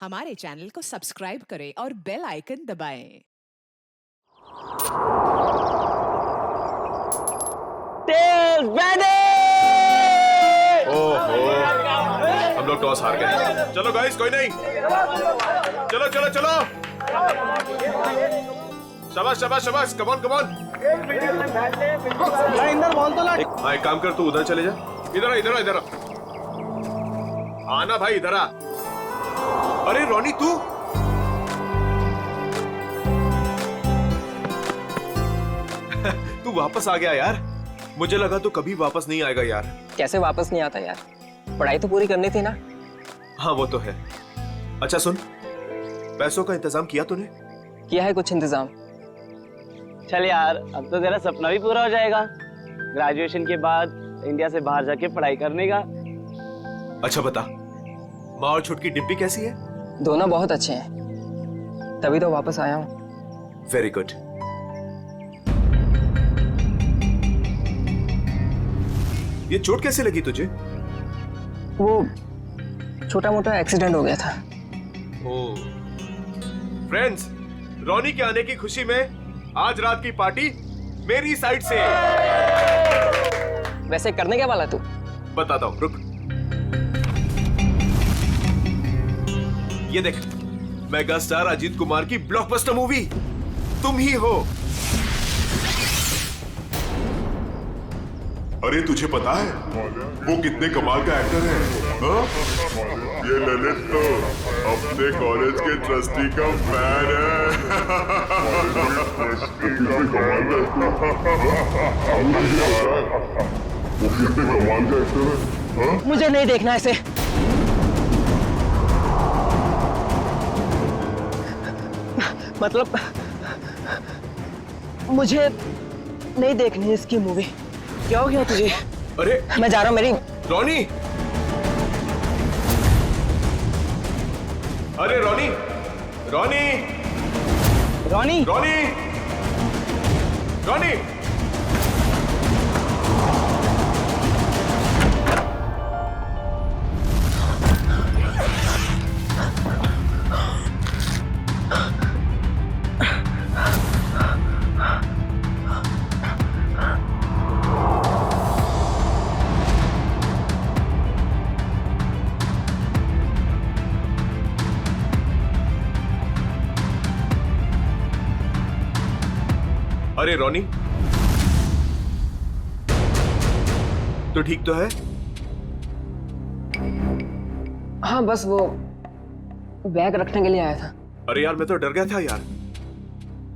हमारे चैनल को सब्सक्राइब करें और बेल आइकन दबाएं। ओहो, हम लोग टॉस हार गए। चलो गाइस, कोई नहीं, चलो चलो चलो, शाबाश शाबाश शाबाश, कम ऑन कम ऑन। हाँ, एक काम कर, तू उधर चले जा। इधर आ, इधर आ, इधर आ। आना भाई, इधर आ। अरे रोनी, तू तू वापस आ गया यार। मुझे लगा तू कभी वापस नहीं आएगा यार। कैसे वापस नहीं आता यार, पढ़ाई तो पूरी करनी थी ना। हाँ वो तो है। अच्छा सुन, पैसों का इंतजाम किया तूने? किया है कुछ इंतजाम। चल यार, अब तो तेरा सपना भी पूरा हो जाएगा, ग्रेजुएशन के बाद इंडिया से बाहर जाके पढ़ाई करने का। अच्छा बता, माँ और छुटकी डिम्पी कैसी है? दोनों बहुत अच्छे हैं, तभी तो वापस आया हूँ। Very good. ये चोट कैसे लगी तुझे? वो छोटा मोटा एक्सीडेंट हो गया था। फ्रेंड्स, रोनी के आने की खुशी में आज रात की पार्टी मेरी साइड से। वैसे करने क्या वाला तू? बताता हूँ, रुक। ये देख, मेगा स्टार अजीत कुमार की ब्लॉकबस्टर मूवी तुम ही हो। अरे तुझे पता है वो कितने कमाल का एक्टर है? हाँ? ये ललित तो अपने कॉलेज के ट्रस्टी का फैन है। वो कितने कमाल का एक्टर है? हाँ? मुझे नहीं देखना ऐसे। मतलब मुझे नहीं देखनी इसकी मूवी। क्या हो गया तुझे? अरे मैं जा रहा हूँ। मेरी रोनी, अरे रोनी, रोनी, रोनी, रोनी, रोनी। अरे रोनी, तो ठीक तो है? हाँ बस वो बैग रखने के लिए आया था। अरे यार, मैं तो डर गया था यार।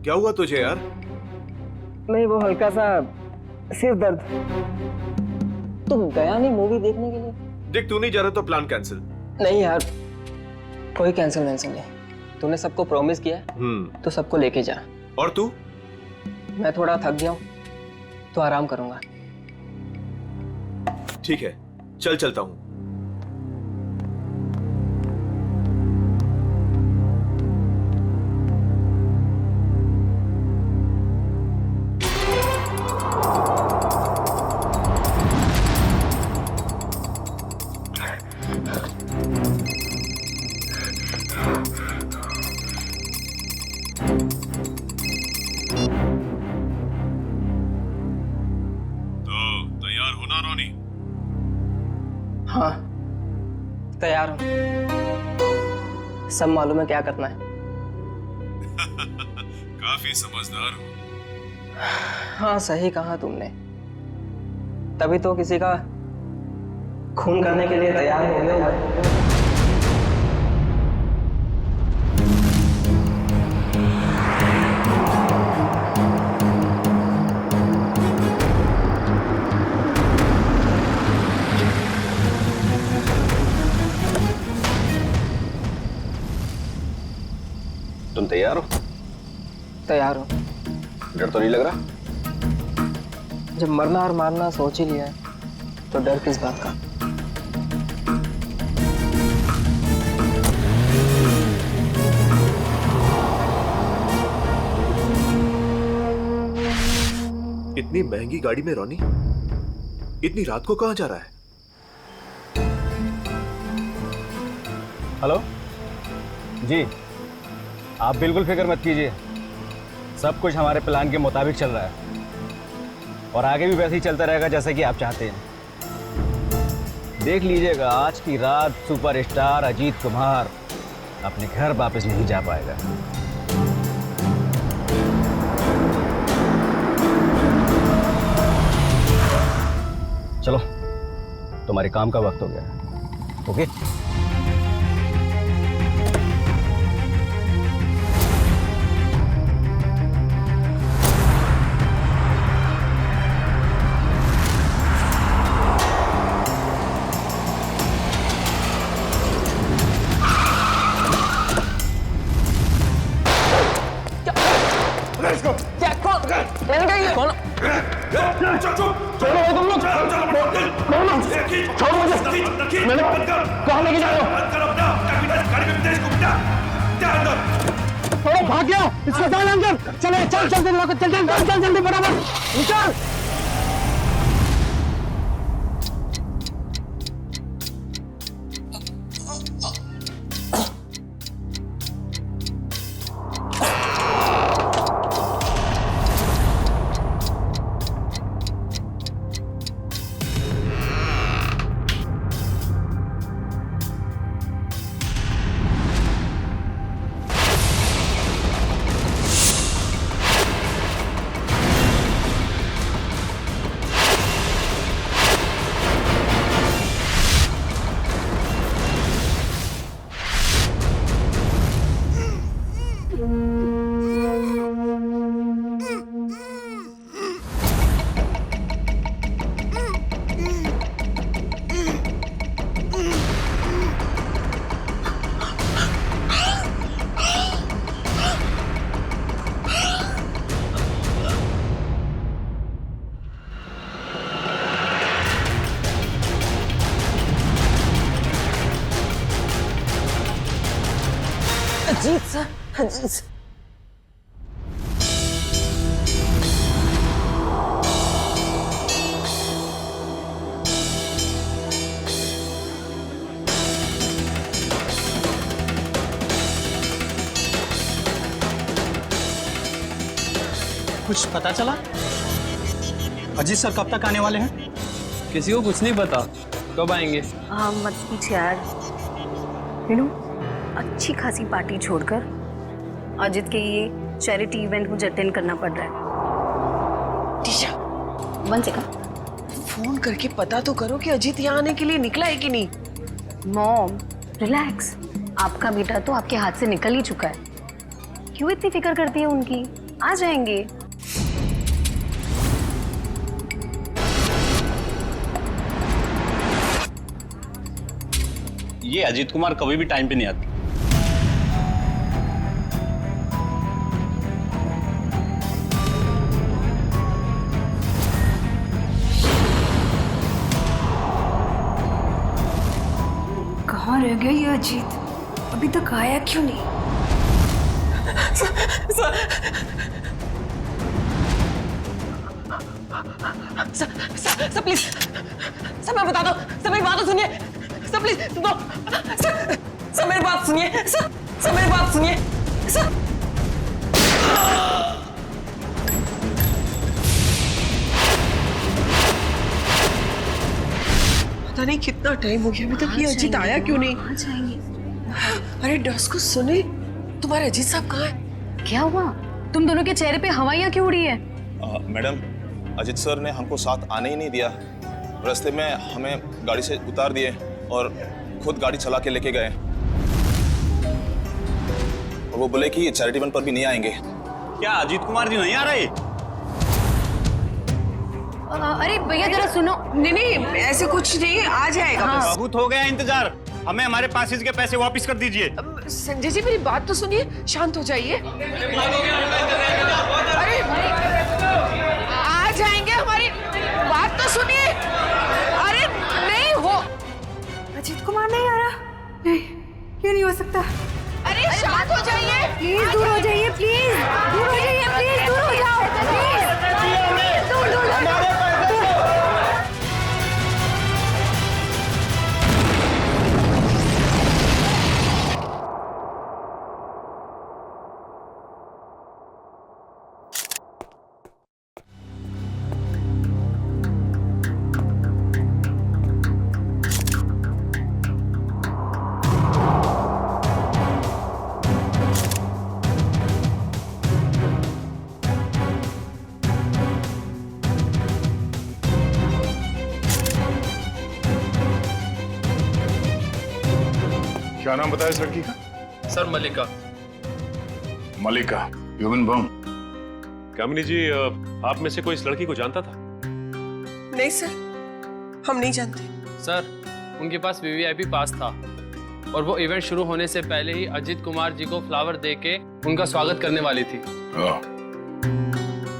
क्या हुआ तुझे यार? नहीं, वो हल्का सा सिर दर्द। तुम गया नहीं मूवी देखने के लिए? देख, तू नहीं जा रहा तो प्लान कैंसिल। नहीं यार, कोई कैंसिल नहीं। तूने सबको प्रॉमिस किया है तो सबको लेके जा। और तू? मैं थोड़ा थक गया हूँ तो आराम करूंगा। ठीक है, चल चलता हूँ। हाँ तैयार हूँ, सब मालूम है क्या करना है। काफी समझदार हो। हाँ सही कहा तुमने, तभी तो किसी का खून करने के लिए तैयार हो गए। तुम तैयार हो? तैयार हूँ। डर तो नहीं लग रहा? जब मरना और मारना सोच ही लिया है तो डर किस बात का? इतनी महंगी गाड़ी में रोनी, इतनी रात को कहां जा रहा है? हेलो, जी, आप बिल्कुल फिक्र मत कीजिए, सब कुछ हमारे प्लान के मुताबिक चल रहा है और आगे भी वैसे ही चलता रहेगा जैसे कि आप चाहते हैं। देख लीजिएगा, आज की रात सुपरस्टार अजीत कुमार अपने घर वापस नहीं जा पाएगा। चलो, तुम्हारे काम का वक्त हो गया है। ओके? भाग गया, इसको डाल अंदर। चले, चल चल चल जल्दी बराबर निकल। Ajit sir, Ajit sir. कुछ पता चला? अजीत सर कब तक आने वाले हैं? किसी को कुछ नहीं पता कब आएंगे। हाँ मत पूछ यार। मीनू, अच्छी खासी पार्टी छोड़कर अजित के ये चैरिटी इवेंट मुझे अटेंड करना पड़ रहा है। टीशा, 1 सेकंड। फोन करके पता तो करो कि अजीत यहाँ आने के लिए निकला है कि नहीं। मॉम रिलैक्स, आपका बेटा तो आपके हाथ से निकल ही चुका है, क्यों इतनी फिक्र करती है उनकी? आ जाएंगे। ये अजीत कुमार कभी भी टाइम पे नहीं आती। कहाँ रह गया ये अजीत? अभी तक आया क्यों नहीं? सर प्लीज, सर मैं बता दो, सर मेरी बात तो सुनिए, सर प्लीज दो, सर मेरी बात सुनिए, सर मेरी बात सुनिए, सर। पता नहीं कितना टाइम हो गया, अभी तक ये अजीत आया क्यों नहीं? आ जाएंगे। अरे डस को सुने, तुम्हारे अजीत साहब कहाँ है? क्या हुआ? तुम दोनों के चेहरे पे हवाइयाँ क्यों उड़ी है? मैडम, अजीत सर ने हमको साथ आने ही नहीं दिया। रास्ते में हमें गाड़ी से उतार दिए और खुद गाड़ी चला के लेके गए। और वो बोले कि चैरिटी इवेंट पर भी नहीं आएंगे। क्या अजीत कुमार जी नहीं आ रहे? अरे भैया जरा सुनो। नहीं ऐसे कुछ नहीं, आ जाएगा बस। बहुत हो गया इंतजार, हमें हमारे पासेज के पैसे वापस कर दीजिए। संजय जी मेरी बात तो सुनिए, शांत हो जाइए। अरे आ जाएंगे, हमारी बात तो सुनिए। अरे नहीं हो, अजीत कुमार नहीं आ रहा? नहीं, ये नहीं हो सकता। अरे शांत हो जाइए, प्लीज दूर हो जाइए, प्लीज दूर हो जाइए, प्लीज दूर हो जाओ, प्लीज दूर दूर क्या नाम बताया इस लड़की का? सर मलिका। मलिका, युगन बम। कामिनी जी, आप में से कोई इस लड़की को जानता था? नहीं सर, हम नहीं जानते। सर उनके पास वीवीआईपी पास था और वो इवेंट शुरू होने से पहले ही अजीत कुमार जी को फ्लावर देके उनका स्वागत करने वाली थी।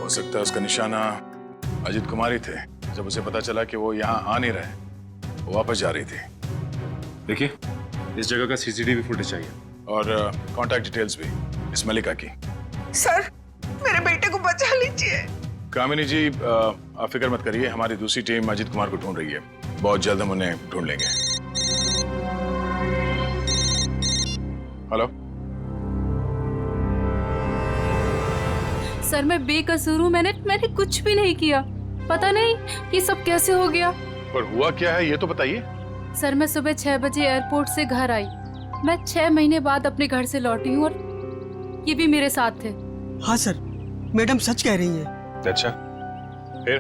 हो सकता है उसका निशाना अजीत कुमार ही थे। जब उसे पता चला कि वो यहाँ आ नहीं रहे, वो वापस जा रही थी। देखिए, इस जगह का सीसीटीवी फुटेज चाहिए और कांटेक्ट डिटेल्स भी इस मलिका की। सर मेरे बेटे को बचा लीजिए। कामिनी जी, आप फिक्र मत करिए, हमारी दूसरी टीम अजीत कुमार को ढूंढ रही है। बहुत जल्द हम उन्हें ढूंढ लेंगे। हेलो सर, मैं बेकसूर हूँ। मैंने कुछ भी नहीं किया। पता नहीं ये सब कैसे हो गया। पर हुआ क्या है ये तो बताइए। सर मैं सुबह 6 बजे एयरपोर्ट से घर आई। मैं 6 महीने बाद अपने घर से लौटी हूँ और ये भी मेरे साथ थे। हाँ सर, मैडम सच कह रही हैं। अच्छा, फिर?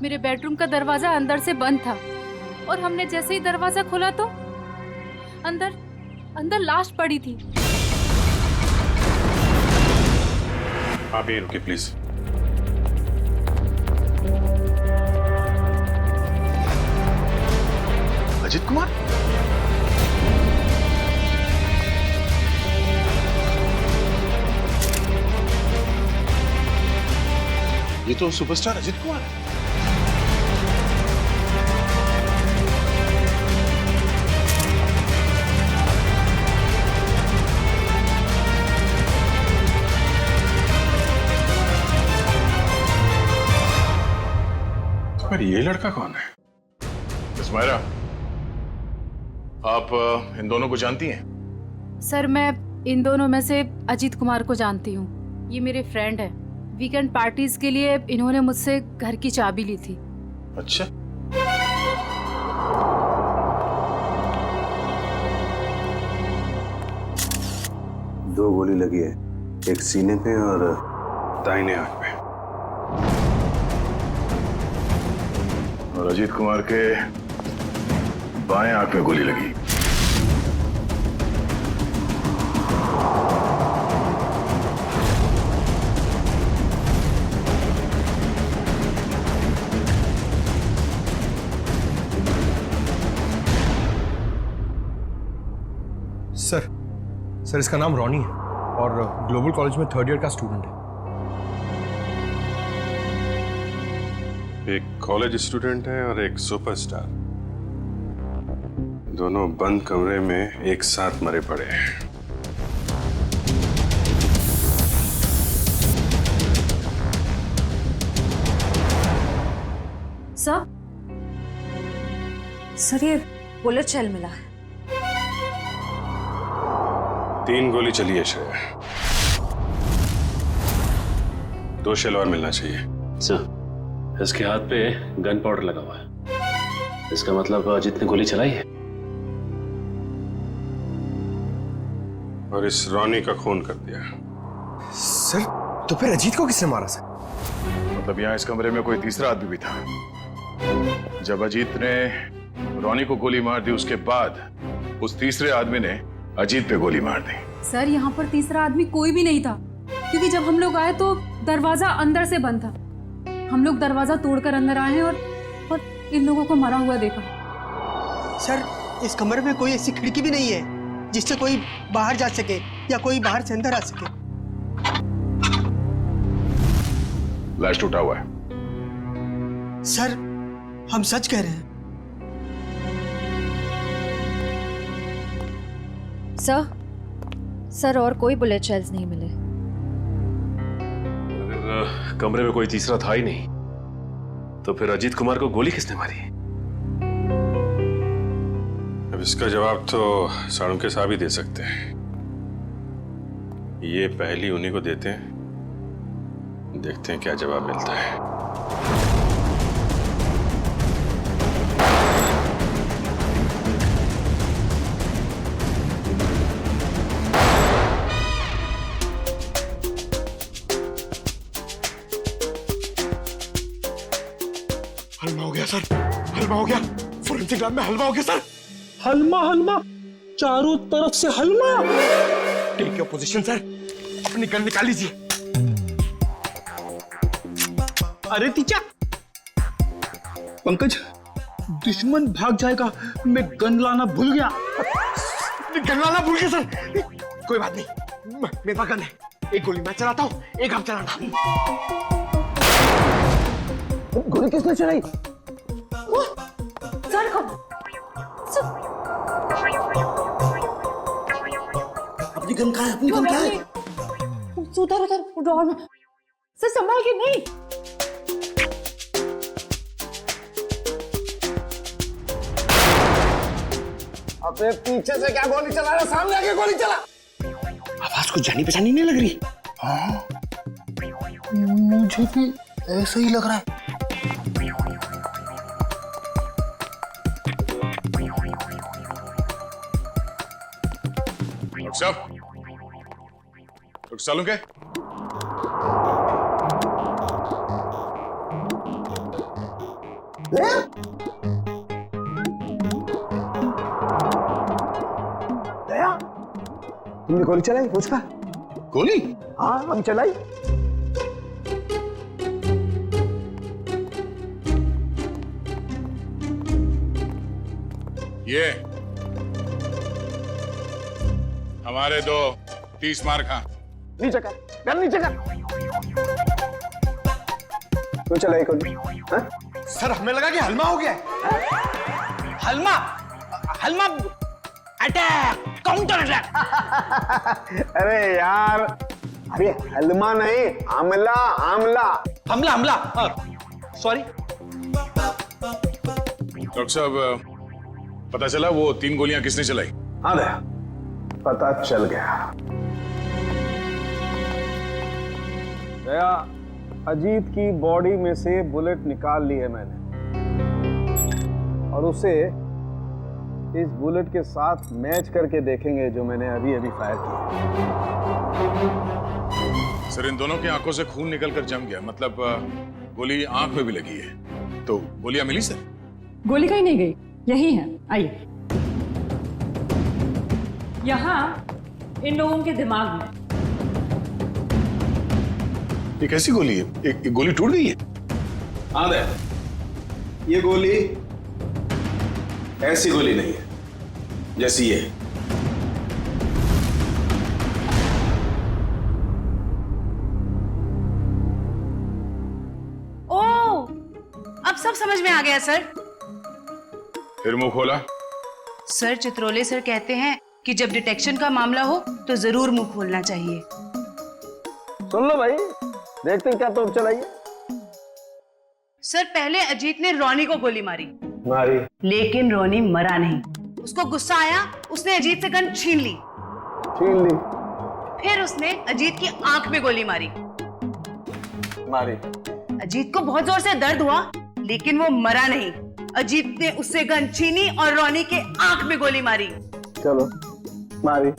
मेरे बेडरूम का दरवाजा अंदर से बंद था और हमने जैसे ही दरवाजा खोला तो अंदर लाश पड़ी थी। आप यहीं रुकिए प्लीज। अजीत कुमार? ये तो सुपरस्टार अजीत कुमार है। पर ये लड़का कौन है? मिस मायरा, आप इन दोनों को जानती हैं? सर मैं इन दोनों में से अजीत कुमार को जानती हूँ। ये मेरे फ्रेंड है। वीकेंड पार्टीज के लिए इन्होंने मुझसे घर की चाबी ली थी। अच्छा, दो गोली लगी है, एक सीने पे और दाहिने आंख पे। और अजीत कुमार के बाएं आंख में गोली लगी। सर इसका नाम रॉनी है और ग्लोबल कॉलेज में 3rd ईयर का स्टूडेंट है। एक कॉलेज स्टूडेंट है और एक सुपरस्टार, दोनों बंद कमरे में एक साथ मरे पड़े हैं। सर ये बुलेट शेल मिला है। 3 गोली चली है श्रेया, 2 शेल और मिलना चाहिए। सर इसके हाथ पे गन पाउडर लगा हुआ है, इसका मतलब अजीत ने गोली चलाई है और इस रॉनी का खून कर दिया। सर तो फिर अजीत को किसने मारा सर? मतलब यहाँ इस कमरे में कोई तीसरा आदमी भी था। जब अजीत ने रॉनी को गोली मार दी, उसके बाद उस तीसरे आदमी ने अजीत पे गोली मार दी। सर यहाँ पर तीसरा आदमी कोई भी नहीं था, क्योंकि जब हम लोग आए तो दरवाजा अंदर से बंद था। हम लोग दरवाजा तोड़कर अंदर आए और इन लोगों को मरा हुआ देखा। सर इस कमरे में कोई ऐसी खिड़की भी नहीं है जिससे कोई बाहर जा सके या कोई बाहर से अंदर आ सके। लाश टूटा हुआ है। सर हम सच कह रहे हैं। सर और कोई बुलेट शेल्स नहीं मिले। अगर कमरे में कोई तीसरा था ही नहीं तो फिर अजीत कुमार को गोली किसने मारी? अब इसका जवाब तो साळुंखे साहब ही दे सकते हैं। ये पहली उन्हीं को देते हैं, देखते हैं क्या जवाब मिलता है। हलवा हो गया सर, हलवा हो गया। फोरेंसिक लैब में हलवा हो गया सर। हलवा चारों तरफ से हलवा। टेक योर पोजीशन सर, अपनी गन निकाल लीजिए। अरे तीचा, पंकज दुश्मन भाग जाएगा, मैं गन लाना भूल गया। गन लाना भूल गया सर। कोई बात नहीं, मेरे पास गन है। एक गोली मैं चलाता हूँ, एक आप चलाना। गोली किसने चलाई? सर को अपनी गन कहाँ है? अपनी गन कहाँ है? उधर उधर ड्रॉअर में। सर संभाल के नहीं। अबे पीछे से क्या गोली चला रहा? सामने आके गोली चला। आवाज कुछ जानी पहचानी नहीं लग रही। हाँ, मुझे भी ऐसा ही लग रहा है। डॉक्टर साहब, डॉक्टर सालू क्या? दया, तुमने गोली चलाई मुझका? गोली? हाँ, हम चलाई। ये हमारे दो 30 मार खा। नीचे कर, गन नीचे कर। तू चलाई गोली? हाँ? सर हमें लगा कि हलमा हो गया है। हलमा हलमा अटैक, काउंटर अटैक। अरे यार, अरे हलमा नहीं, आमला आमला। हमला हमला, सॉरी। डॉक्टर साहब, पता चला वो 3 गोलियां किसने चलाई? हाँ दया, पता चल गया। दया, अजीत की बॉडी में से बुलेट निकाल ली है मैंने, और उसे इस बुलेट के साथ मैच करके देखेंगे जो मैंने अभी अभी फायर किया। सर, इन दोनों की आंखों से खून निकलकर जम गया, मतलब गोली आंख में भी लगी है। तो गोलियां मिली सर? गोली कहीं नहीं गई, यही है। आइए, यहाँ इन लोगों के दिमाग में। ये कैसी गोली है? एक गोली टूट गई है? हाँ दया, ये गोली ऐसी गोली नहीं है जैसी ये। ओह, अब सब समझ में आ गया सर। फिर मुंह खोला? सर, चित्रोले सर कहते हैं कि जब डिटेक्शन का मामला हो तो जरूर मुंह खोलना चाहिए। सुन लो भाई, देखते हैं क्या तो चलाइए। सर, पहले अजीत ने रोनी को गोली मारी, लेकिन रोनी मरा नहीं। उसको गुस्सा आया, उसने अजीत से गन छीन ली। फिर उसने अजीत की आंख में गोली मारी। अजीत को बहुत जोर से दर्द हुआ, लेकिन वो मरा नहीं। अजीत ने उससे गन छीनी और रोनी के आंख में गोली मारी। चलो, मारी।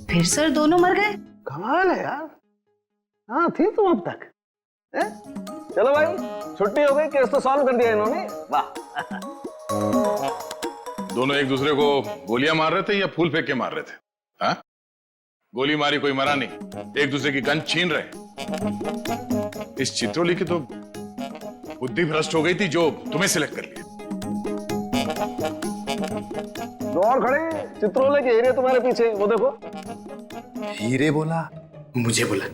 फिर सर दोनों मर गए। कमाल है यार। हाँ, थी तुम अब तक। चलो भाई, छुट्टी हो गई, केस तो सॉल्व कर दिया इन्होंने। वाह। दोनों एक दूसरे को गोलियां मार रहे थे या फूल फेंक के मार रहे थे? हाँ? गोली मारी, कोई मरा नहीं, एक दूसरे की गन छीन रहे। इस चित्रोली की तो बुद्धि भ्रष्ट हो गई थी जो तुम्हें सिलेक्ट कर लिया। दो और खड़े, चित्रोले के हीरे तुम्हारे पीछे, वो देखो। हीरे बोला, मुझे बोला।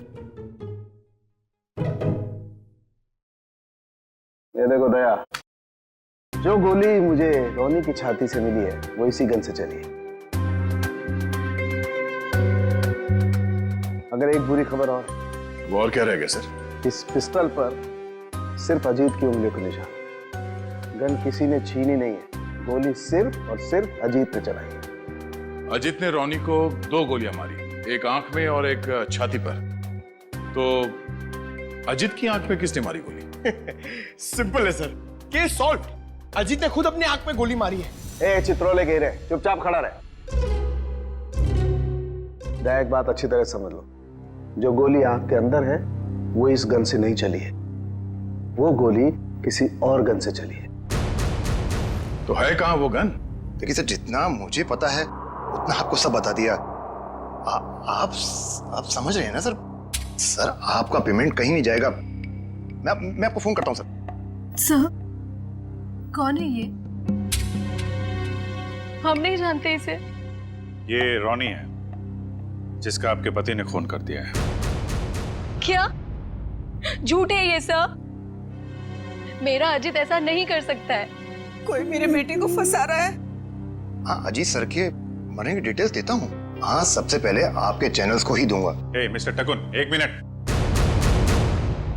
ये देखो दया, जो गोली मुझे रोनी की छाती से मिली है वो इसी गन से चली है। अगर एक बुरी खबर वो और क्या रह गया सर? इस पिस्टल पर सिर्फ अजीत की उंगली को निशान। गन किसी ने छीनी नहीं है, गोली सिर्फ और सिर्फ अजीत ने चलाई है। अजीत ने रोनी को 2 गोलियां मारी, एक आंख में और एक छाती पर। तो अजीत की आंख में किसने मारी गोली? सिंपल है सर, केस सॉल्व। अजीत ने खुद अपनी आंख में गोली मारी है। ए चित्रोले के हीरे, चुपचाप खड़ा रहे। दया, एक बात अच्छी तरह समझ लो, जो गोली आंख के अंदर है वो इस गन से नहीं चली है, वो गोली किसी और गन से चली है। तो है कहां वो गन? देखिए सर, जितना मुझे पता है उतना आपको सब बता दिया। आप समझ रहे हैं ना सर? सर आपका पेमेंट कहीं नहीं जाएगा। मैं आपको फोन करता हूँ सर। सर कौन है ये? हम नहीं जानते इसे। ये रॉनी है, जिसका आपके पति ने खून कर दिया है। क्या झूठ है ये सर? मेरा अजित ऐसा नहीं कर सकता है। कोई मेरे बेटे को फंसा रहा है। हाँ, अजीत सर के मरने की डिटेल्स देता हूँ। हाँ, सबसे पहले आपके चैनल्स को ही दूंगा। ए, मिस्टर टकुन, 1 मिनट।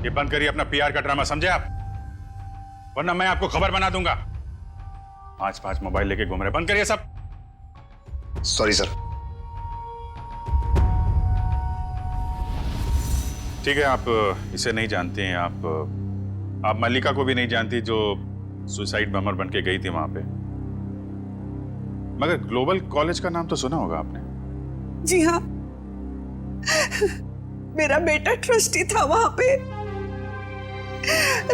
ये बंद करिए अपना पीआर का ड्रामा, समझे आप? वरना मैं आपको खबर बना दूंगा। 5 मोबाइल लेके घूम रहे, बंद करिए सब। Sorry sir. ठीक है, आप इसे नहीं जानते हैं। आप मल्लिका को भी नहीं जानती, जो सुसाइड बमर बन के गई थी वहां पे। मगर ग्लोबल कॉलेज का नाम तो सुना होगा आपने। जी हाँ, मेरा बेटा ट्रस्टी था वहां पे।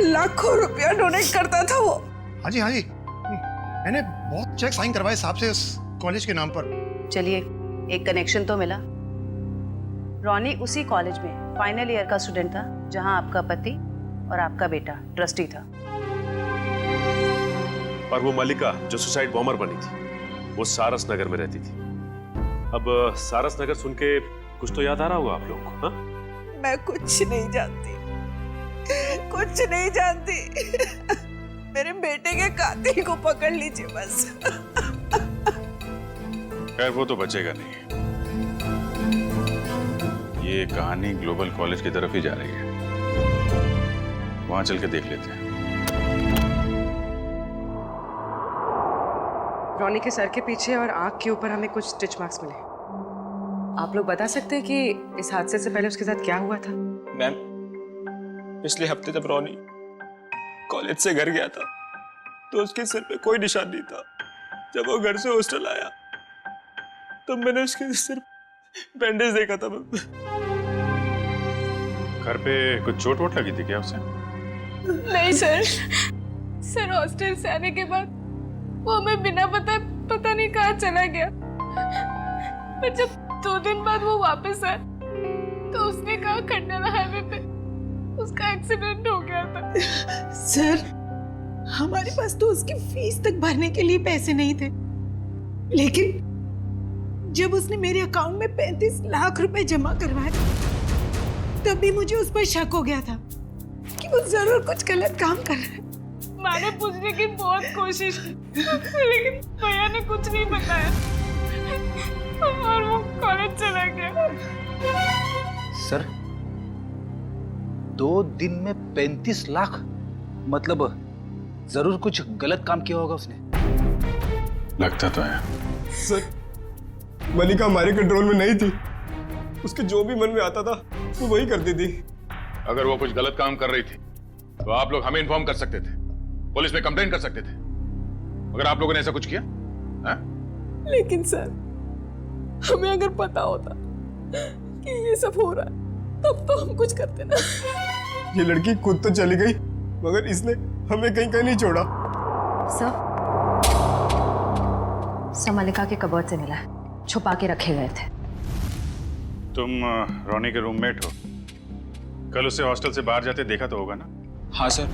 लाखों रुपया डोनेट करता था वो। हाँ जी, मैंने बहुत चेक साइन करवाए साहब से उस कॉलेज के नाम पर। चलिए, एक कनेक्शन तो मिला। रॉनी उसी कॉलेज में फाइनल ईयर का स्टूडेंट था जहां आपका पति और आपका बेटा ट्रस्टी था। और वो मल्लिका जो सुसाइड बॉम्बर बनी थी, वो सारस नगर में रहती थी। अब सारस नगर सुन के कुछ तो याद आ रहा होगा आप लोग को। हाँ? मैं कुछ नहीं जानती, कुछ नहीं जानती। मेरे बेटे के कातिल को पकड़ लीजिए बस। खैर, वो तो बचेगा नहीं। ये कहानी ग्लोबल कॉलेज की तरफ ही जा रही है। वहां चल के देख लेते हैं। रॉनी के सर के पीछे और आंख के ऊपर हमें कुछ स्टिच मार्क्स मिले। आप लोग बता सकते हैं कि इस हादसे से पहले उसके साथ क्या हुआ था? मैम, पिछले हफ्ते जब रॉनी कॉलेज से घर गया था तो उसके सिर पे कोई निशान नहीं था। जब वो घर से हॉस्टल आया तब मैंने उसके सिर बैंडेज देखा था। घर पे कुछ चोट वोट लगी थी क्या उसे? नहीं सर हॉस्टल से आने के बाद वो हमें बिना पता नहीं कहाँ चला गया। पर जब 2 दिन बाद वो वापस आया तो उसने कहा खंडाला हाईवे पे उसका एक्सीडेंट हो गया था। सर, हमारे पास तो उसकी फीस तक भरने के लिए पैसे नहीं थे, लेकिन जब उसने मेरे अकाउंट में 35 लाख रुपए जमा करवाए तभी मुझे उस पर शक हो गया था कि वो जरूर कुछ गलत काम कर रहा है। मैंने पूछने की बहुत कोशिश की लेकिन भैया ने कुछ नहीं बताया और वो कॉलेज चला गया। सर, 2 दिन में 35 लाख? मतलब जरूर कुछ गलत काम किया होगा उसने। लगता तो है। सर, मल्लिका हमारे कंट्रोल में नहीं थी। उसके जो भी मन में आता था वो वही करती थी। अगर वो कुछ गलत काम कर रही थी तो आप लोग हमें इन्फॉर्म कर सकते थे, पुलिस में कंप्लेंट कर सकते थे। मगर आप लोगों ने ऐसा कुछ किया? लेकिन सर, हमें अगर पता होता कि ये सब हो रहा है तब तो हम कुछ करते ना। ये लड़की खुद तो चली गई मगर इसने हमें कहीं नहीं छोड़ा। सर मल्लिका के कबर्ड से मिला है, छुपा के रखे गए थे। तुम रॉनी के रूममेट हो, कल उसे हॉस्टल से बाहर जाते देखा तो होगा ना? हाँ सर,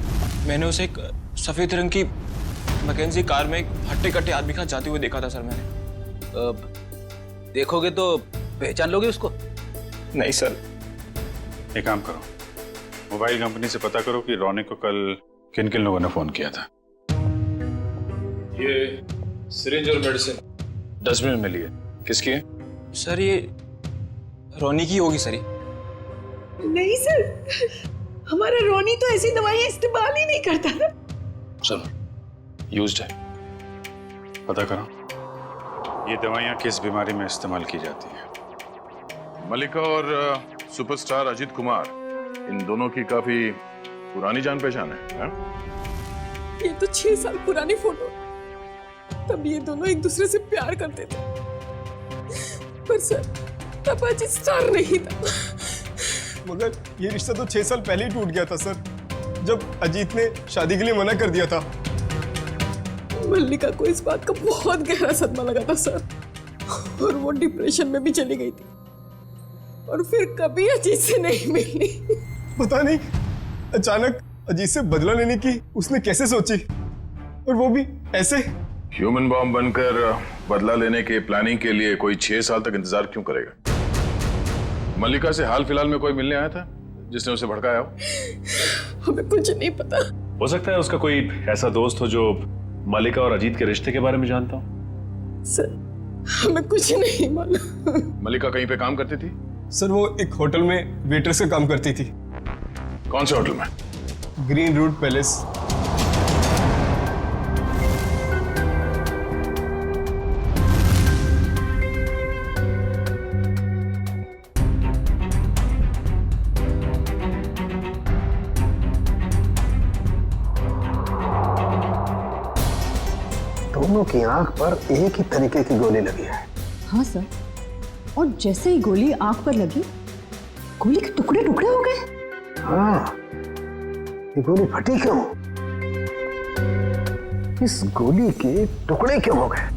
मैंने उसे एक सफेद रंग की मैकेंजी कार में एक हट्टे कट्टे आदमी के साथ जाते हुए देखा था सर मैंने। देखोगे तो पहचान लोगे उसको? नहीं सर। एक काम करो, मोबाइल कंपनी से पता करो कि रॉनी को कल किन किन लोगों ने फोन किया था। ये सिरिंज और मेडिसिन डस्टबिन में मिली है, किसकी है? सर, ये रॉनी की होगी सर। नहीं सर, हमारा रॉनी तो ऐसी दवाइयां इस्तेमाल ही नहीं करता था। चलो, यूज्ड है, पता करो ये दवाइयां किस बीमारी में इस्तेमाल की जाती है। मल्लिका और सुपरस्टार अजित कुमार, इन दोनों की काफी पुरानी जान पहचान है। ये तो 6 साल पुरानी फोटो, तब ये दोनों एक दूसरे से प्यार करते थे। पर सर, तब अजित स्टार नहीं था। मगर ये रिश्ता तो 6 साल पहले ही टूट गया था सर, जब अजीत ने शादी के लिए मना कर दिया था। मल्लिका को इस बात का बहुत गहरा सदमा लगा था सर, और वो डिप्रेशन में भी चली गई थी और फिर कभी अजीत से नहीं मिली। पता नहीं अचानक अजीत से बदला लेने की उसने कैसे सोची, और वो भी ऐसे। ह्यूमन बॉम्ब बनकर बदला लेने के प्लानिंग के लिए कोई 6 साल तक इंतजार क्यों करेगा? मल्लिका से हाल फिलहाल में कोई मिलने आया था जिसने उसे भड़काया हो? हमें कुछ नहीं पता। हो सकता है उसका कोई ऐसा दोस्त हो जो मल्लिका और अजीत के रिश्ते के बारे में जानता हो। सर हमें कुछ नहीं मालूम। मल्लिका कहीं पे काम करती थी? सर वो एक होटल में वेट्रेस का काम करती थी। कौन से होटल में? Green route palace. दोनों की आंख पर एक ही तरीके की गोली लगी है। हाँ सर, और जैसे ही गोली आंख पर लगी, गोली के टुकड़े टुकड़े हो गए। हाँ, ये गोली फटी क्यों? इस गोली के टुकड़े क्यों हो गए?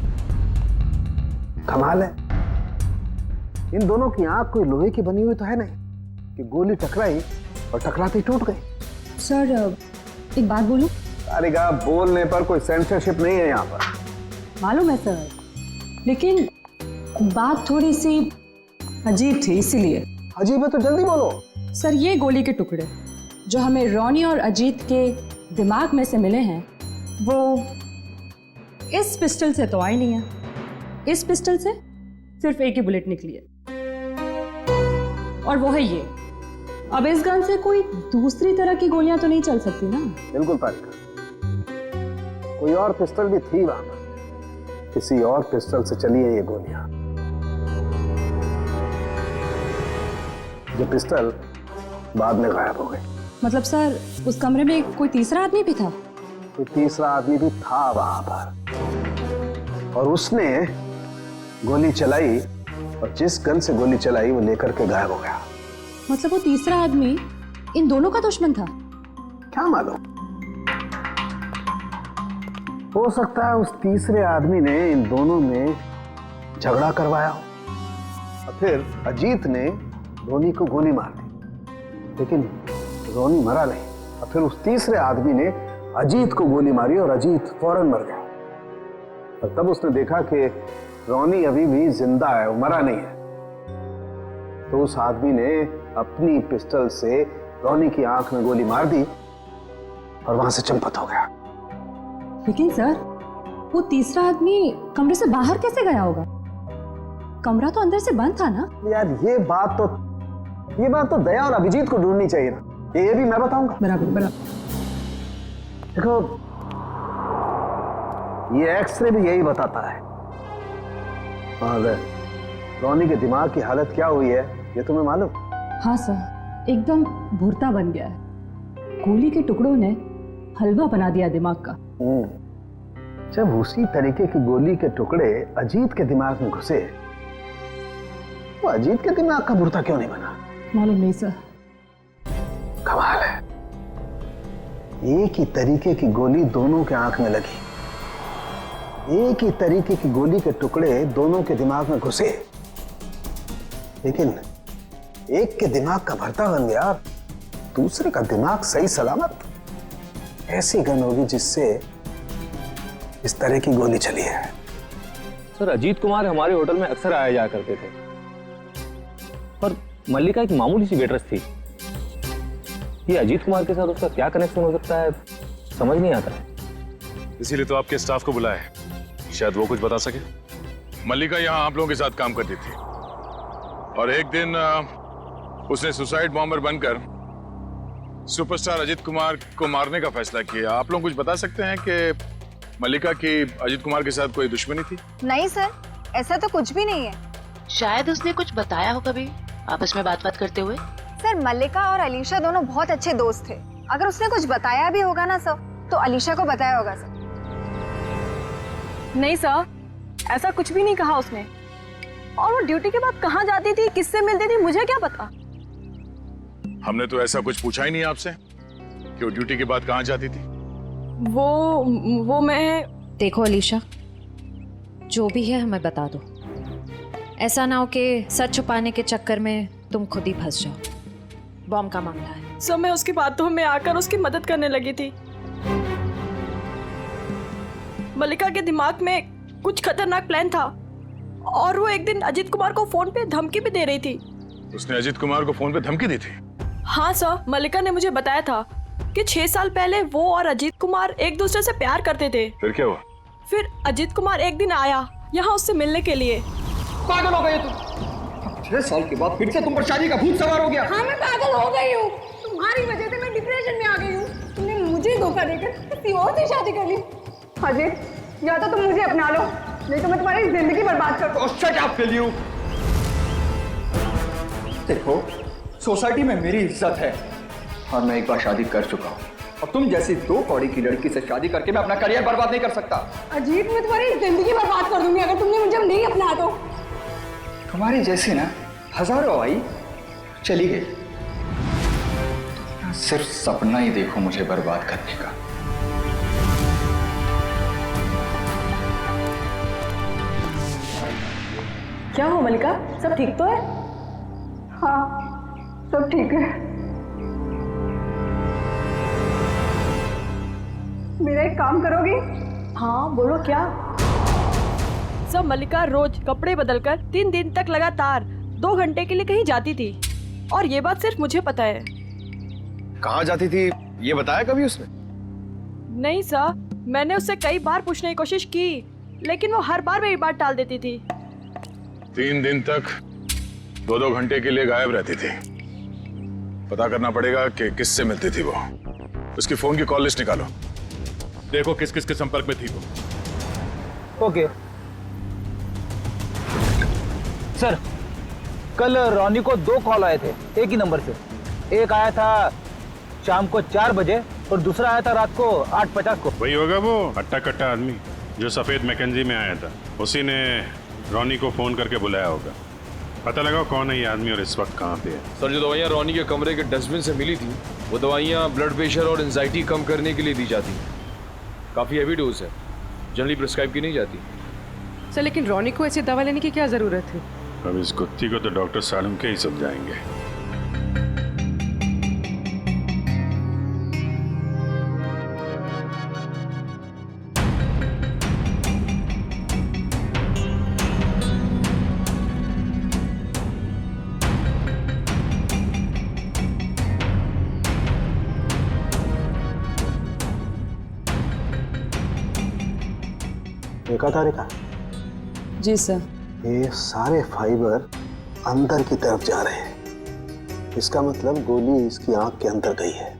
कमाल है, इन दोनों की आंख कोई लोहे की बनी हुई तो है नहीं कि गोली टकराई और टकराते ही टूट गई। सर एक बात बोलूं? अरे गा, बोलने पर कोई सेंसरशिप नहीं है यहाँ पर। मालूम है सर, लेकिन बात थोड़ी सी अजीब थी, इसीलिए। अजीब है तो जल्दी बोलो। सर ये गोली के टुकड़े जो हमें रोनी और अजीत के दिमाग में से मिले हैं, वो इस पिस्टल से तो आई नहीं है। इस पिस्टल से सिर्फ एक ही बुलेट निकली है, और वो है ये। अब इस गन से कोई दूसरी तरह की गोलियां तो नहीं चल सकती ना? बिल्कुल पारिका, कोई और पिस्टल भी थी वहां पर, किसी और पिस्टल से चली है ये गोलियां। ये पिस्टल बाद में गायब हो गई। मतलब सर उस कमरे में कोई तीसरा आदमी भी था? कोई तीसरा आदमी भी था वहां पर, और उसने गोली चलाई, और जिस गन से गोली चलाई वो लेकर के गायब हो गया। मतलब वो तीसरा आदमी इन दोनों का दुश्मन था? क्या मालूम, हो सकता है उस तीसरे आदमी ने इन दोनों में झगड़ा करवाया हो, और फिर अजीत ने रोनी को गोली मार दी, लेकिन रोनी मरा नहीं, और फिर उस तीसरे आदमी ने अजीत को गोली मारी और अजीत फौरन मर गया। और तब उसने देखा कि रोनी अभी भी जिंदा है, वो मरा नहीं है, तो उस आदमी ने अपनी पिस्टल से रोनी की आंख में गोली मार दी और वहां से चंपत हो गया। लेकिन सर वो तीसरा आदमी कमरे से बाहर कैसे गया होगा? कमरा तो अंदर से बंद था ना? यार ये बात तो दया और अभिजीत को ढूंढनी चाहिए ना, ये भी मैं बताऊंगा। बराबर बराबर। देखो ये एक्सरे भी यही बताता है। और रोनी के दिमाग की हालत क्या हुई है ये तुम्हें मालूम? हाँ सर, एकदम भुरता बन गया है। गोली के टुकड़ों ने हलवा बना दिया दिमाग का। जब उसी तरीके की गोली के टुकड़े अजीत के दिमाग में घुसे, वो अजीत के दिमाग का भुरता क्यों नहीं बना? मालूम नहीं सर। कमाल है, एक ही तरीके की गोली दोनों के आंख में लगी, एक ही तरीके की गोली के टुकड़े दोनों के दिमाग में घुसे, लेकिन एक के दिमाग का भरता बन गया, दूसरे का दिमाग सही सलामत। ऐसी गन होगी जिससे इस तरह की गोली चली है। सर अजीत कुमार हमारे होटल में अक्सर आया जाया करते थे, पर मल्लिका एक मामूली सी वेट्रेस थी। ये अजीत कुमार के साथ उसका क्या कनेक्शन हो सकता है, समझ नहीं आता है। इसीलिए तो आपके स्टाफ को बुलाया है, शायद वो कुछ बता सके। मल्लिका यहाँ आप लोगों के साथ काम करती थी, और एक दिन उसने सुसाइड बॉम्बर बनकर सुपरस्टार अजीत कुमार को मारने का फैसला किया। आप लोग कुछ बता सकते हैं कि मल्लिका की अजीत कुमार के साथ कोई दुश्मनी थी? नहीं सर, ऐसा तो कुछ भी नहीं है। शायद उसने कुछ बताया हो कभी आपस में बात करते हुए। सर मल्लिका और अलीशा दोनों बहुत अच्छे दोस्त थे। अगर उसने कुछ बताया भी होगा ना सर, तो अलीशा को बताया होगा सर। नहीं सर, ऐसा कुछ भी नहीं कहा उसने। और वो ड्यूटी के बाद कहाँ जाती थी, किससे मिलती थी, मुझे क्या पता। हमने तो ऐसा कुछ पूछा ही नहीं आपसे कि वो ड्यूटी के बाद कहाँ जाती थी। वो मैं देखो अलीशा, जो भी है हमें बता दो। ऐसा ना हो कि सच छुपाने के चक्कर में तुम खुद ही फंस जाओ। बॉम्ब का मामला है। सब मैं उसकी बातों में आकर उसकी मदद करने लगी थी। मल्लिका के दिमाग में कुछ खतरनाक प्लान था और वो एक दिन अजीत कुमार को फोन पे धमकी भी दे रही थी। उसने अजीत कुमार को फोन पे धमकी दी थी? हाँ सर, मल्लिका ने मुझे बताया था कि 6 साल पहले वो और अजीत कुमार एक दूसरे से प्यार करते थे। फिर क्या हुआ? फिर अजीत कुमार एक दिन आया यहाँ उससे मिलने के लिए। पागल हो गए तुम? 6 साल के बाद फिर से तुम पर शादी का भूत सवार हो गया। हाँ, मैं पागल हो गई हूँ। तुम्हारी वजह से मैं डिप्रेशन में आ गई हूँ। तुमने मुझे धोखा देकर किसी और से शादी कर ली। अजीत, या तो तुम मुझे अपना लो, नहीं तो मैं तुम्हारी जिंदगी बर्बाद कर दूँ। Shut up will you. देखो, सोसाइटी में मेरी इज्जत है और मैं एक बार शादी कर चुका हूँ। और तुम जैसी 2 कौड़ी की लड़की से शादी करके मैं अपना करियर बर्बाद नहीं कर सकता। अजीत, मैं तुम्हारी जिंदगी बर्बाद कर दूंगी अगर तुमने मुझे नहीं अपना तो। तुम्हारी जैसी ना हजारों आई, चली गई। तो सिर्फ सपना ही देखो मुझे बर्बाद करने का। क्या हो मल्लिका, सब ठीक तो है? हाँ, सब ठीक है। मेरा एक काम करोगी? हाँ, बोलो क्या? सब मल्लिका रोज कपड़े बदलकर 3 दिन तक लगातार 2 घंटे के लिए कहीं जाती थी और ये बात सिर्फ मुझे पता है। कहाँ जाती थी ये बताया कभी उसने? नहीं सर, मैंने उससे कई बार पूछने की कोशिश की लेकिन वो हर बार मेरी बात टाल देती थी। 3 दिन तक 2-2 घंटे के लिए गायब रहती थी। पता करना पड़ेगा कि किससे मिलती थी वो। उसकी फोन की कॉल लिस्ट निकालो, देखो किस किस के संपर्क में थी वो। ओके सर, कल रॉनी को 2 कॉल आए थे एक ही नंबर से। एक आया था शाम को 4 बजे और दूसरा आया था रात को 8:50 को। वही होगा वो हट्टा कट्टा आदमी जो सफेद मैकेंजी में आया था। उसी ने रॉनी को फोन करके बुलाया होगा। पता लगाओ कौन है ये आदमी और इस वक्त कहाँ पे है। सर, जो दवाइयाँ रॉनी के कमरे के डस्टबिन से मिली थी वो दवाइयाँ ब्लड प्रेशर और एंजाइटी कम करने के लिए दी जाती हैं। काफ़ी हैवी डोज है, जनरली प्रिस्क्राइब की नहीं जाती। सर, लेकिन रॉनी को ऐसी दवा लेने की क्या जरूरत है? अब इस कुत्ती को तो डॉक्टर सालम के ही समझाएंगे। देखा तारिका? जी सर। ये सारे फाइबर अंदर की तरफ जा रहे हैं। इसका मतलब गोली इसकी आंख के अंदर गई है।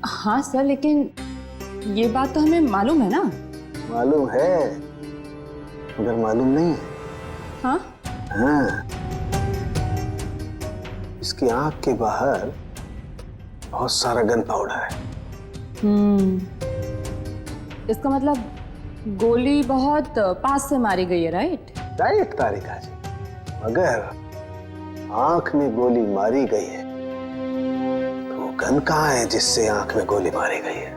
हाँ सर, लेकिन ये बात तो हमें मालूम है ना। मालूम है मगर मालूम नहीं है। हाँ? हाँ, इसकी आंख के बाहर बहुत सारा गन पाउडर है। इसका मतलब गोली बहुत पास से मारी गई है, राइट? राइट तारिका जी, मगर आंख में गोली मारी गई है तो गन कहाँ है जिससे आंख में गोली मारी गई है?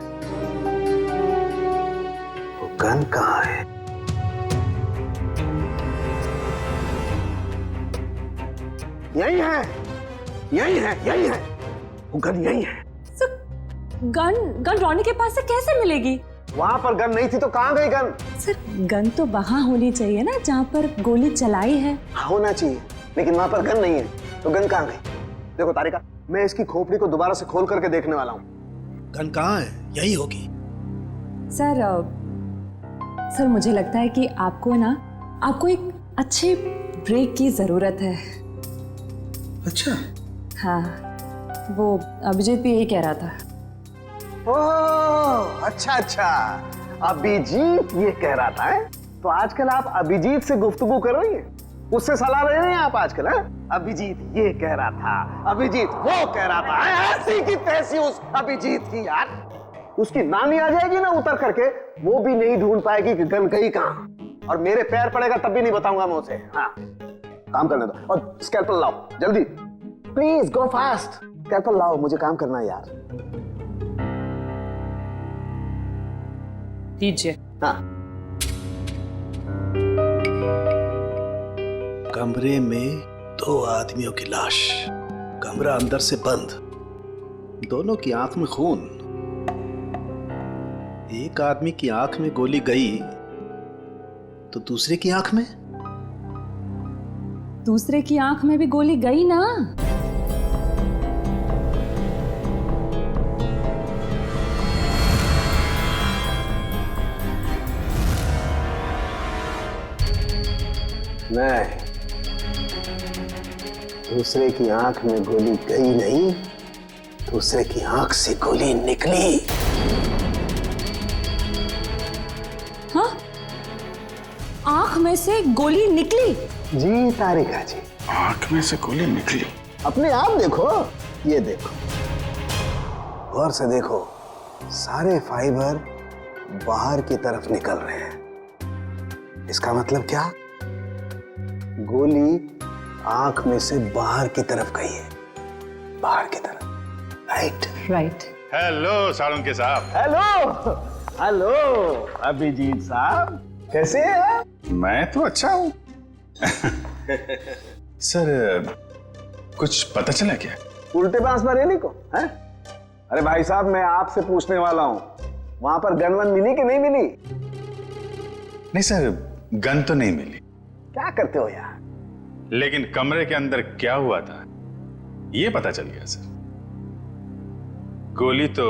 वो गन कहाँ है? यही है, यही है, यही है, वो गन यही है। गन रॉनी के पास से कैसे मिलेगी? वहां पर गन नहीं थी तो कहाँ गई गन? सर, गन तो वहां होनी चाहिए ना जहाँ पर गोली चलाई है। होना चाहिए, लेकिन वहां पर गन नहीं है तो गन कहाँ गई? देखो तारिका, मैं इसकी खोपड़ी को दोबारा से खोल करके देखने वाला हूँ। गन कहाँ है? यही होगी। सर मुझे लगता है कि आपको एक अच्छे ब्रेक की जरूरत है। अच्छा? हाँ, वो अभिजीत भी यही कह रहा था। ओह, अच्छा अच्छा, अभिजीत ये कह रहा था है? तो आजकल आप अभिजीत से गुफ्तगू कर रही हैं, उससे सलाह ले रहे हैं आप आजकल? है अभिजीत ये कह रहा था, अभिजीत वो कह रहा था। ऐसी की तैसी उस अभिजीत की यार, उसकी नानी आ जाएगी ना उतर करके, वो भी नहीं ढूंढ पाएगी कि गन गई कहाँ, और मेरे पैर पड़ेगा तब भी नहीं बताऊंगा मैं उसे। हाँ, काम करने दो और स्कैल्पल लाओ जल्दी, प्लीज गो फास्ट। स्कैल्पल लाओ, मुझे काम करना है यार। दीजिए। हाँ, कमरे में 2 आदमियों की लाश, कमरा अंदर से बंद, दोनों की आंख में खून। एक आदमी की आंख में गोली गई तो दूसरे की आंख में? दूसरे की आंख में भी गोली गई ना। नहीं, दूसरे की आंख में गोली गई नहीं, दूसरे की आंख से गोली निकली। हाँ? आंख में से गोली निकली? जी तारिका जी, आंख में से गोली निकली। अपने आप देखो, ये देखो, गौर से देखो, सारे फाइबर बाहर की तरफ निकल रहे हैं। इसका मतलब क्या? गोली आंख में से बाहर की तरफ गई है, बाहर की तरफ। Right right. हेलो साळुंके साहब। हेलो हेलो अभिजीत साहब, कैसे हैं? मैं तो अच्छा हूँ। सर, कुछ पता चला क्या? उल्टे बांस बरेली को है? अरे भाई साहब, मैं आपसे पूछने वाला हूँ, वहां पर गन वन मिली कि नहीं मिली? नहीं सर, गन तो नहीं मिली। क्या करते हो यार? लेकिन कमरे के अंदर क्या हुआ था ये पता चल गया सर। गोली तो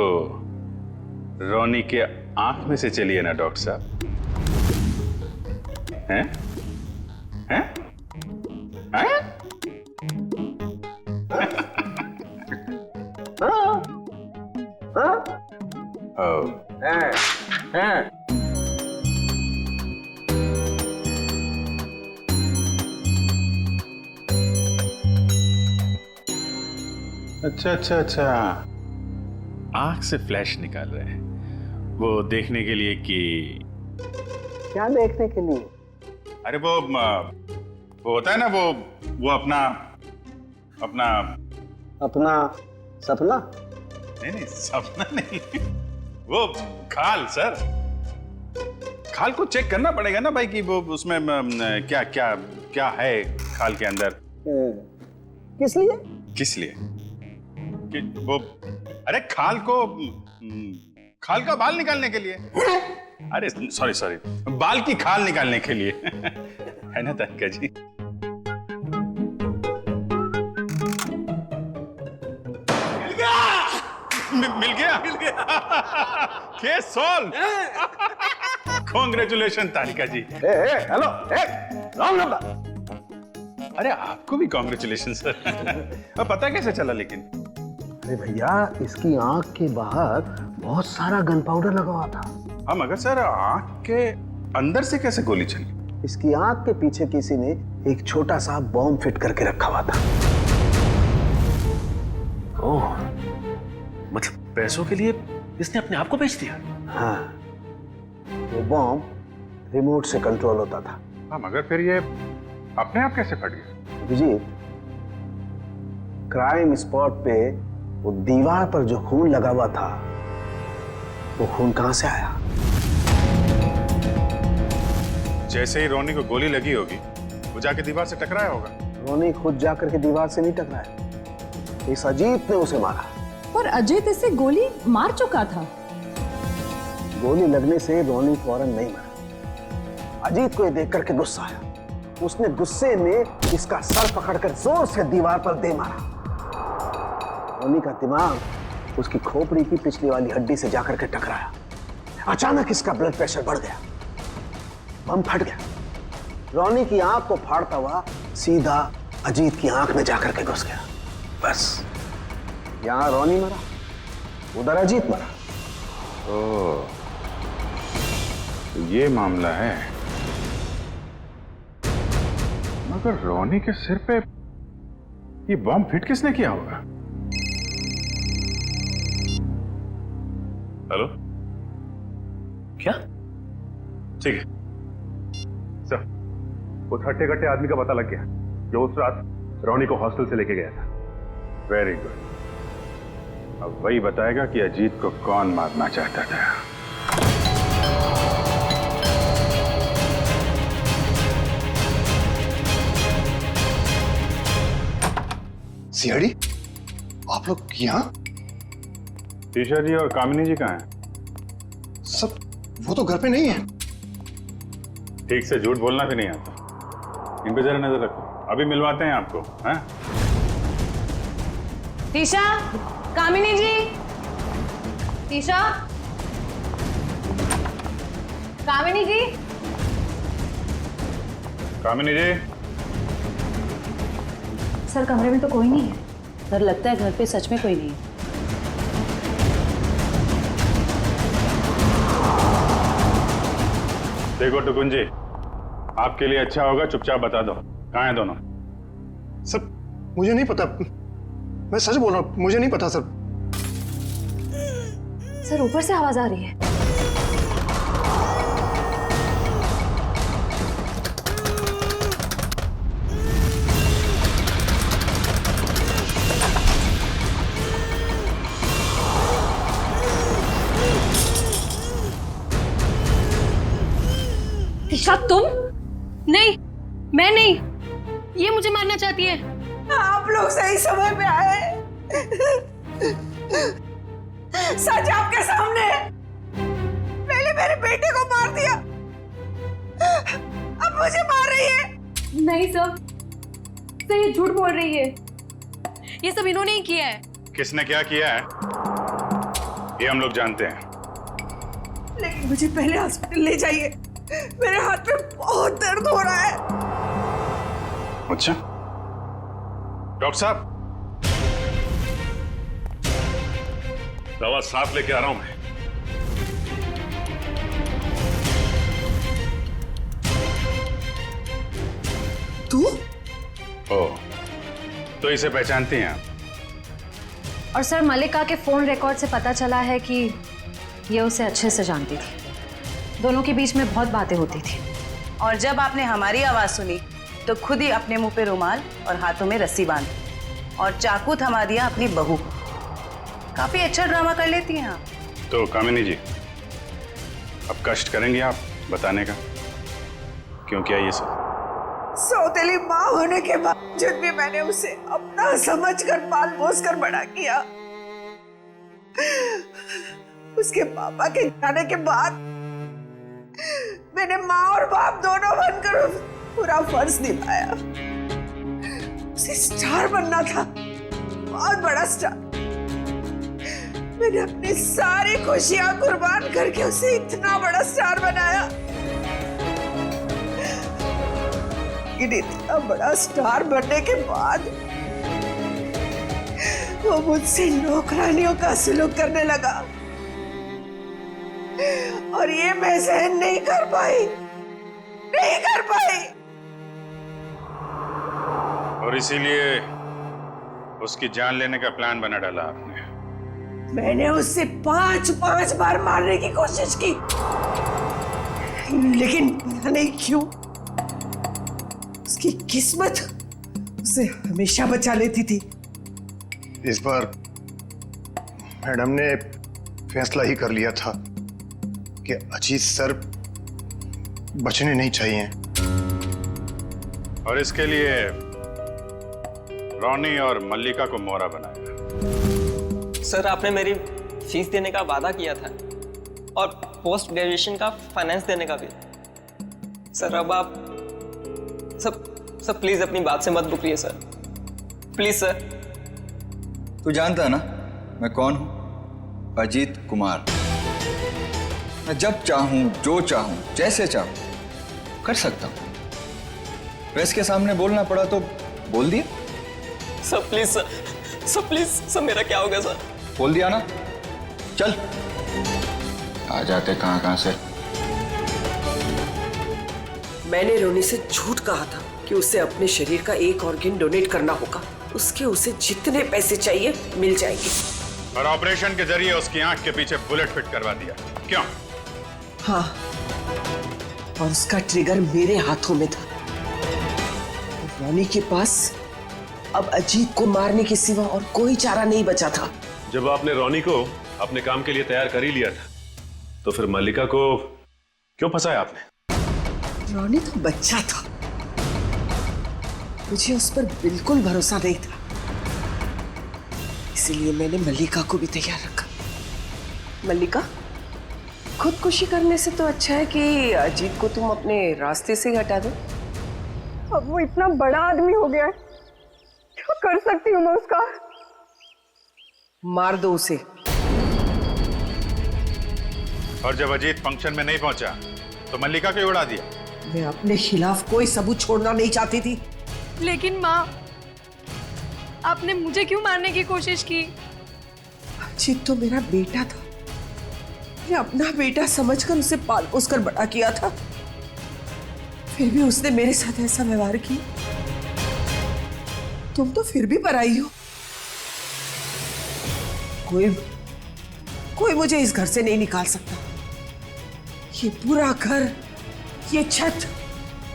रोनी के आंख में से चली है ना डॉक्टर साहब? हैं? हैं? हैं? हैं? अच्छा अच्छा अच्छा, आंख से फ्लैश निकाल रहे हैं, वो देखने के लिए कि क्या देखने के लिए? अरे वो होता है ना, वो अपना अपना अपना सपना? नहीं सपना नहीं, वो खाल सर, खाल को चेक करना पड़ेगा ना भाई कि वो उसमें क्या क्या क्या है खाल के अंदर। किस लिए? किस लिए? कि वो, अरे खाल का बाल निकालने के लिए। अरे सॉरी, बाल की खाल निकालने के लिए। है ना तारिका जी? मिल गया case solve. Congratulation Tarika ji. Hello, wrong number. अरे आपको भी कांग्रेचुलेशन सर। पता कैसे चला लेकिन? अरे भैया, इसकी आंख के बाहर बहुत सारा गन पाउडर लगा हुआ था। हाँ मगर सर, आंख के अंदर से कैसे गोली चली? इसकी आंख के पीछे किसी ने एक छोटा सा बॉम्ब फिट करके रखा हुआ था। ओह, मतलब पैसों के लिए इसने अपने आप को बेच दिया? हाँ, वो बॉम्ब रिमोट से कंट्रोल होता था। हाँ मगर फिर ये अपने आप कैसे फट गया? अभिजीत, क्राइम स्पॉट पे वो दीवार पर जो खून लगा हुआ था, वो खून कहां से आया? जैसे ही रोनी को गोली लगी होगी, वो जाके दीवार से टकराया होगा। रोनी खुद जाकर के दीवार से नहीं टकराया, इस अजीत ने उसे मारा। पर अजीत इसे गोली मार चुका था। गोली लगने से रोनी फौरन नहीं मरा। अजीत को ये देख करके गुस्सा आया, उसने गुस्से में इसका सर पकड़कर जोर से दीवार पर दे मारा। रोनी का दिमाग उसकी खोपड़ी की पिछली वाली हड्डी से जाकर के टकराया। अचानक इसका ब्लड प्रेशर बढ़ गया, बम फट गया। रोनी की आंख को फाड़ता हुआ सीधा अजीत की आंख में जाकर के घुस गया। बस, यहां रोनी मरा, उधर अजीत मरा। ओह, तो ये मामला है। मगर रोनी के सिर पे ये बॉम्ब फिट किसने किया होगा? हेलो, क्या? ठीक है सर, उस हट्टे कट्टे आदमी का पता लग गया जो उस रात रोनी को हॉस्टल से लेके गया था। वेरी गुड, अब वही बताएगा कि अजीत को कौन मारना चाहता था। सीआईडी? आप लोग यहाँ? टीशा जी और कामिनी जी कहाँ हैं? सब वो तो घर पे नहीं है। ठीक से झूठ बोलना भी नहीं आता। इन पे जरा नजर रखो, अभी मिलवाते हैं आपको। हैं? टीशा, कामिनी जी, टीशा, कामिनी जी, कामिनी जी। सर कमरे में तो कोई नहीं है। सर लगता है घर पे सच में कोई नहीं है। देखो टुकुन जी, आपके लिए अच्छा होगा चुपचाप बता दो कहाँ हैं दोनों। सर मुझे नहीं पता, मैं सच बोल रहा हूँ, मुझे नहीं पता सर। सर ऊपर से आवाज आ रही है। टीशा तुम? नहीं, मैं नहीं। ये मुझे मारना चाहती है। आप लोग सही समय पे आए। सच आपके सामने है। पहले मेरे बेटे को मार दिया, अब मुझे मार रही है। नहीं सर, ये झूठ बोल रही है। ये सब इन्होंने ही किया है। किसने क्या किया है ये हम लोग जानते हैं। लेकिन मुझे पहले हॉस्पिटल ले जाइए, मेरे हाथ में बहुत दर्द हो रहा है। अच्छा डॉक्टर साहब, दवा साथ लेके आ रहा हूं मैं। तू? ओ, तो इसे पहचानती हैं आप? और सर मल्लिका के फोन रिकॉर्ड से पता चला है कि ये उसे अच्छे से जानती थी। दोनों के बीच में बहुत बातें होती थी। और जब आपने हमारी आवाज सुनी तो खुद ही अपने मुंह पे रुमाल और हाथों में रस्सी बांध और चाकू थमा दिया अपनी बहू। काफी अच्छा ड्रामा कर लेती हैं आप। तो कामिनी जी, अब कष्ट करेंगे आप बताने का क्यों किया ये सब? सौतेली माँ होने के बावजूद भी मैंने उसे अपना समझकर पाल पोस कर बड़ा किया। उसके पापा के जाने के बाद मैंने माँ और बाप दोनों बनकर पूरा फर्ज निभाया। उसे स्टार बनना था, बहुत बड़ा स्टार। मैंने अपनी सारी खुशियां कुर्बान करके उसे इतना बड़ा स्टार बनाया। इतना बड़ा स्टार बनने के बाद वो मुझसे नौकरानियों का सलूक करने लगा और ये मैं सहन नहीं कर पाई। और इसीलिए उसकी जान लेने का प्लान बना डाला आपने। मैंने उससे 5 बार मारने की कोशिश की, लेकिन पता नहीं क्यों उसकी किस्मत उसे हमेशा बचा लेती थी। इस बार मैडम ने फैसला ही कर लिया था कि अजीत सर बचने नहीं चाहिए और इसके लिए रोनी और मल्लिका को मोहरा बनाया। सर आपने मेरी फीस देने का वादा किया था और पोस्ट ग्रेजुएशन का फाइनेंस देने का भी। सर अब आप सब प्लीज अपनी बात से मत रुकिए सर, प्लीज सर। तू जानता है ना मैं कौन हूं? अजीत कुमार। मैं जब चाहूं, जो चाहूं, जैसे चाहूं कर सकता हूं। प्रेस के सामने बोलना पड़ा तो बोल दिया। Sir please sir please sir, मेरा क्या होगा सर? बोल दिया ना, चल। आ जाते कहां से। मैंने रोनी से झूठ कहा था कि उसे अपने शरीर का एक ऑर्गन डोनेट करना होगा। उसके उसे जितने पैसे चाहिए मिल जाएंगे। और ऑपरेशन के जरिए उसकी आंख के पीछे बुलेट फिट करवा दिया। क्यों? हाँ, और उसका ट्रिगर मेरे हाथों में था। रोनी के पास अब अजीत को मारने के सिवा और कोई चारा नहीं बचा था। जब आपने रोनी को अपने काम के लिए तैयार कर ही लिया था, तो फिर मल्लिका को क्यों फंसाया आपने? रोनी तो बच्चा था, मुझे उस पर बिल्कुल भरोसा नहीं था। इसीलिए मैंने मल्लिका को भी तैयार रखा। मल्लिका, खुदकुशी करने से तो अच्छा है कि अजीत को तुम अपने रास्ते से हटा दो। अब वो इतना बड़ा आदमी हो गया है, क्या कर सकती हूँ मैं उसका? मार दो उसे। और जब अजीत फंक्शन में नहीं पहुंचा तो मल्लिका को उड़ा दिया। मैं अपने खिलाफ कोई सबूत छोड़ना नहीं चाहती थी। लेकिन माँ, आपने मुझे क्यों मारने की कोशिश की? अजीत तो मेरा बेटा था, मैं अपना बेटा समझकर उसे पाल पोस कर बड़ा किया था, फिर भी उसने मेरे साथ ऐसा व्यवहार किया। तुम तो फिर भी पराई हो। कोई मुझे इस घर से नहीं निकाल सकता। ये पूरा घर, ये छत,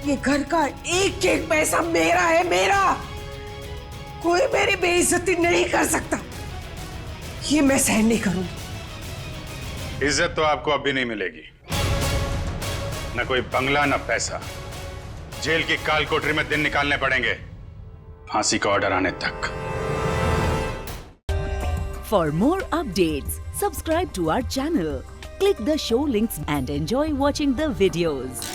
ये घर का एक एक पैसा मेरा है, मेरा। कोई मेरी बेइज्जती नहीं कर सकता। ये मैं सहन नहीं करूंगी। इज्जत तो आपको अब भी नहीं मिलेगी। न कोई बंगला न पैसा। जेल की काल कोठरी में दिन निकालने पड़ेंगे, फांसी का ऑर्डर आने तक। For more updates, subscribe to our channel, click the show links and enjoy watching the videos.